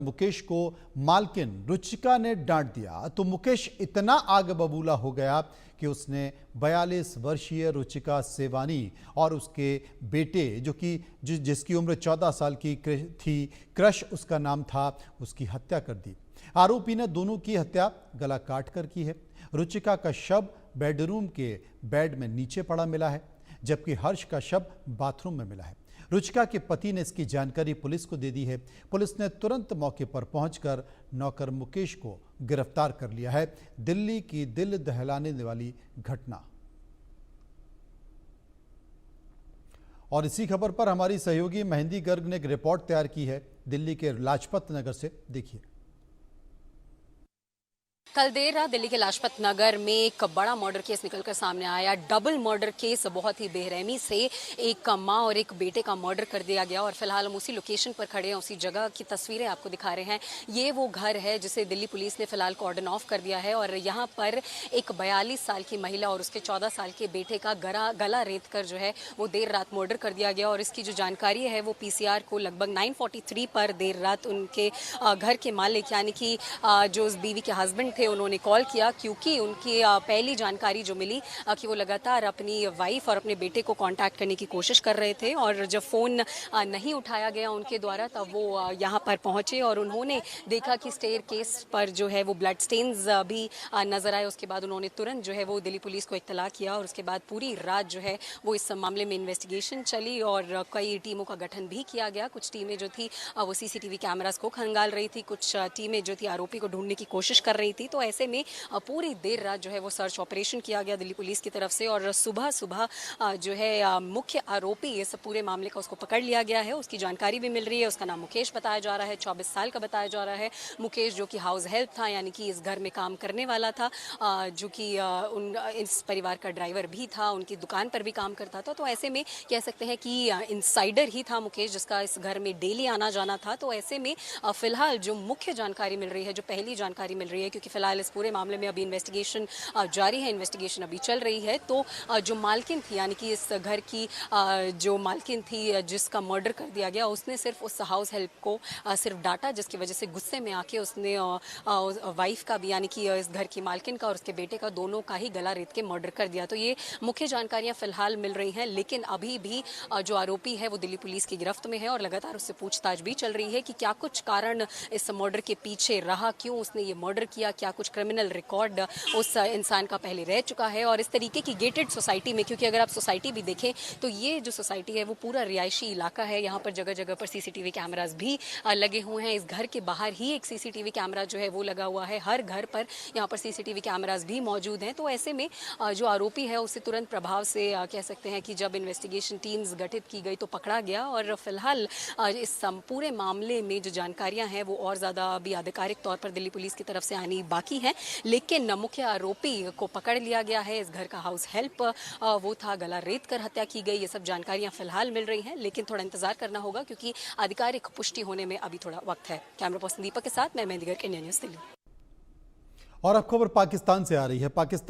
मुकेश को मालकिन रुचिका ने डांट दिया तो मुकेश इतना आग बबूला हो गया कि उसने 42 वर्षीय रुचिका सेवानी और उसके बेटे जिसकी उम्र 14 साल की थी, क्रश उसका नाम था, उसकी हत्या कर दी। आरोपी ने दोनों की हत्या गला काट कर की है। रुचिका का शव बेडरूम के बेड में नीचे पड़ा मिला है, जबकि हर्ष का शव बाथरूम में मिला है। रुचिका के पति ने इसकी जानकारी पुलिस को दे दी है। पुलिस ने तुरंत मौके पर पहुंचकर नौकर मुकेश को गिरफ्तार कर लिया है। दिल्ली की दिल दहलाने वाली घटना। और इसी खबर पर हमारी सहयोगी मेहंदी गर्ग ने एक रिपोर्ट तैयार की है दिल्ली के लाजपत नगर से। देखिए। कल देर रात दिल्ली के लाजपत नगर में एक बड़ा मर्डर केस निकलकर सामने आया। डबल मर्डर केस, बहुत ही बेरहमी से एक मां और एक बेटे का मर्डर कर दिया गया। और फिलहाल हम उसी लोकेशन पर खड़े हैं, उसी जगह की तस्वीरें आपको दिखा रहे हैं। ये वो घर है जिसे दिल्ली पुलिस ने फिलहाल कॉर्डन ऑफ कर दिया है और यहाँ पर एक 42 साल की महिला और उसके 14 साल के बेटे का गला रेत कर जो है वो देर रात मर्डर कर दिया गया। और इसकी जो जानकारी है वो पीसीआर को लगभग 9:43 पर देर रात उनके घर के मालिक यानी कि जो उस बीवी के हस्बैंड थे उन्होंने कॉल किया, क्योंकि उनकी पहली जानकारी जो मिली कि वो लगातार अपनी वाइफ और अपने बेटे को कांटेक्ट करने की कोशिश कर रहे थे। और जब फ़ोन नहीं उठाया गया उनके द्वारा तब वो यहाँ पर पहुँचे और उन्होंने देखा कि स्टेयर केस पर जो है वो ब्लड स्टेन्स भी नज़र आए। उसके बाद उन्होंने तुरंत जो है वो दिल्ली पुलिस को इत्तला किया और उसके बाद पूरी रात जो है वो इस मामले में इन्वेस्टिगेशन चली और कई टीमों का गठन भी किया गया। कुछ टीमें जो थी वो सीसीटीवी कैमरास को खंगाल रही थी, कुछ टीमें जो थी आरोपी को ढूंढने की कोशिश कर रही थी। तो ऐसे में पूरी देर रात जो है वो सर्च ऑपरेशन किया गया दिल्ली पुलिस की तरफ से और सुबह सुबह जो है मुख्य आरोपी इस पूरे मामले का उसको पकड़ लिया गया है। उसकी जानकारी भी मिल रही है। उसका नाम मुकेश बताया जा रहा है, 24 साल का बताया जा रहा है। मुकेश जो कि हाउस हेल्प था, यानी कि इस घर में काम करने वाला था, जो कि इस परिवार का ड्राइवर भी था, उनकी दुकान पर भी काम करता था। तो ऐसे में कह सकते हैं कि इनसाइडर ही था मुकेश, जिसका इस घर में डेली आना जाना था। तो ऐसे में फिलहाल जो मुख्य जानकारी मिल रही है, जो पहली जानकारी मिल रही है, क्योंकि फिलहाल इस पूरे मामले में अभी इन्वेस्टिगेशन जारी है, इन्वेस्टिगेशन अभी चल रही है। तो जो मालकिन थी यानी कि इस घर की जो मालकिन थी जिसका मर्डर कर दिया गया, उसने सिर्फ उस हाउस हेल्प को सिर्फ डांटा, जिसकी वजह से गुस्से में आके उसने वाइफ का भी यानी कि इस घर की मालकिन का और उसके बेटे का दोनों का ही गला रेत के मर्डर कर दिया। तो ये मुख्य जानकारियां फिलहाल मिल रही हैं, लेकिन अभी भी जो आरोपी है वो दिल्ली पुलिस की गिरफ्त में है और लगातार उससे पूछताछ भी चल रही है कि क्या कुछ कारण इस मर्डर के पीछे रहा, क्यों उसने ये मर्डर किया, क्या कुछ क्रिमिनल रिकॉर्ड उस इंसान का पहले रह चुका है। और इस तरीके की गेटेड सोसाइटी में, क्योंकि अगर आप सोसाइटी भी देखें तो ये जो सोसाइटी है वो पूरा रिहायशी इलाका है, यहाँ पर जगह जगह पर सीसीटीवी कैमरास भी लगे हुए हैं। इस घर के बाहर ही एक सीसीटीवी कैमरा जो है वो लगा हुआ है, हर घर पर यहाँ पर सीसीटीवी कैमरास भी मौजूद हैं। तो ऐसे में जो आरोपी है उसे तुरंत प्रभाव से कह सकते हैं कि जब इन्वेस्टिगेशन टीम्स गठित की गई तो पकड़ा गया। और फिलहाल इस पूरे मामले में जो जानकारियां हैं वो और ज़्यादा अभी आधिकारिक तौर पर दिल्ली पुलिस की तरफ से आनी बाकी है, लेकिन मुख्य आरोपी को पकड़ लिया गया है। इस घर का हाउस हेल्प वो था, गला रेत कर हत्या की गई। ये सब जानकारियां फिलहाल मिल रही हैं, लेकिन थोड़ा इंतजार करना होगा क्योंकि आधिकारिक पुष्टि होने में अभी थोड़ा वक्त है। कैमरा पर्सन दीपक के साथ मैं मेहंदी गर्ग, इंडिया न्यूज़ दिल्ली। और अब खबर पाकिस्तान से आ रही है। पाकिस्तान